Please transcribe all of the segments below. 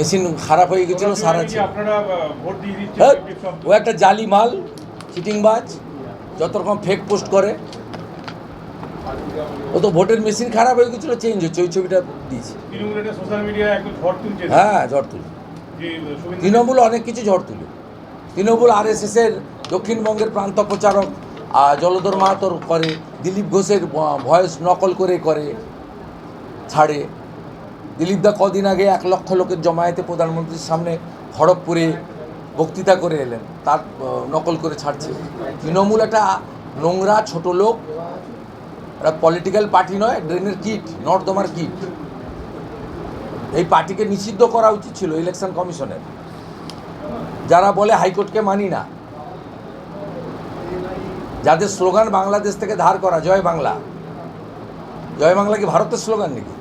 Machine খারাপ হয়ে গেছিলো, সারাচ্ছে। ও একটা জালি মাল, চিটিংবাজ, যত রকম ফেক পোস্ট করে। ও তো ভোটের মেশিন খারাপ হয়ে গেছিলো, চেঞ্জ হচ্ছে, ওই ছবিটা দিয়েছে। হ্যাঁ, ঝড় তুলে তৃণমূল অনেক কিছু ঝড় তুলে। তৃণমূল RSS-এর দক্ষিণবঙ্গের প্রান্ত প্রচারক জলধর মাহাতোর করে, দিলীপ ঘোষের ভয়েস নকল করে ছাড়ে। দিলীপ দা কদিন আগে 1 লক্ষ লোকের জমায়েতে প্রধানমন্ত্রীর সামনে খড়গপুরে বক্তৃতা করে এলেন, তার নকল করে ছাড়ছে। তৃণমূল একটা নোংরা ছোট লোক, একটা পলিটিক্যাল পার্টি নয়, ড্রেনের কিট, নর্দমার কিট। এই পার্টিকে নিষিদ্ধ করা উচিত ছিল ইলেকশন কমিশনের। যারা বলে হাইকোর্টকে মানি না, যাদের স্লোগান বাংলাদেশ থেকে ধার করা, জয় বাংলা। জয় বাংলা কি ভারতের স্লোগান নাকি?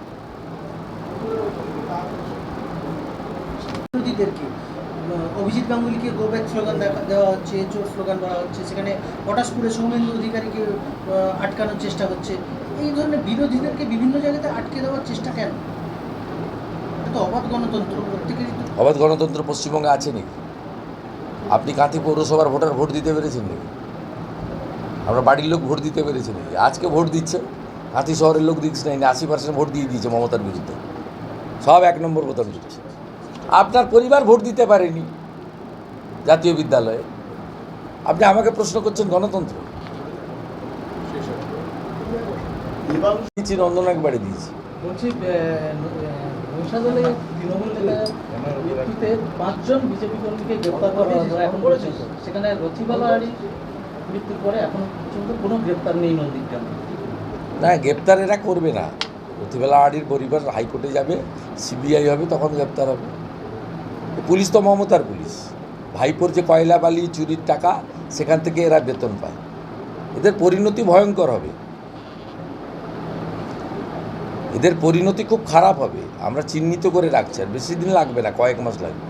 অভিজিৎ গাঙ্গুলিকে গো ব্যাক স্লোগান দেওয়া হচ্ছে, চোর স্লোগান দেওয়া হচ্ছে, সেখানে পটাশপুরে সৌমেন্দু অধিকারীকে আটকানোর চেষ্টা হচ্ছে। এই ধরনের বিরোধীদেরকে বিভিন্ন জায়গাতে আটকে দেওয়ার চেষ্টা কেন? এটা তো অবাধ গণতন্ত্র, প্রত্যেকেরই তো। অবাধ গণতন্ত্র পশ্চিমবঙ্গে আছে নাকি? আপনি কাঁথি পৌরসভার ভোট দিতে পেরেছেন নাকি? আমরা বাড়ির লোক ভোট দিতে পেরেছি নাকি? আজকে ভোট দিচ্ছে, কাঁথি শহরের লোক দিচ্ছে না, 80% ভোট দিয়ে দিয়েছে মমতার বিরুদ্ধে। সব 1 নম্বর বোতাম দিচ্ছে। আপনার পরিবার ভোট দিতে পারেনি জাতীয় বিদ্যালয়ে, আপনি আমাকে প্রশ্ন করছেন গণতন্ত্র? দিয়েছি, নন্দনাকে বাড়ি দিয়েছি। বলছি, নৈশাদলে তৃণমূল নেতার মৃত্যুতে 5 জন বিজেপি কর্মীকে গ্রেপ্তার করা হলো এখন পর্যন্ত। সেখানে রথিবালা আড়ির মৃত্যুর পরে এখন পর্যন্ত কোনো গ্রেপ্তার নেই নন্দীগ্রামে। না, গ্রেপ্তার এরা করবে না। রথিবালা আড়ির পরিবার হাইকোর্টে যাবে, CBI হবে, তখন গ্রেপ্তার হবে। পুলিশ তো মমতার পুলিশ। ভাইপোর যে কয়লা বালি চুরির টাকা, সেখান থেকে এরা বেতন পায়। এদের পরিণতি ভয়ঙ্কর হবে, এদের পরিণতি খুব খারাপ হবে। আমরা চিহ্নিত করে রাখছি, আর বেশি দিন লাগবে না, কয়েক মাস লাগবে।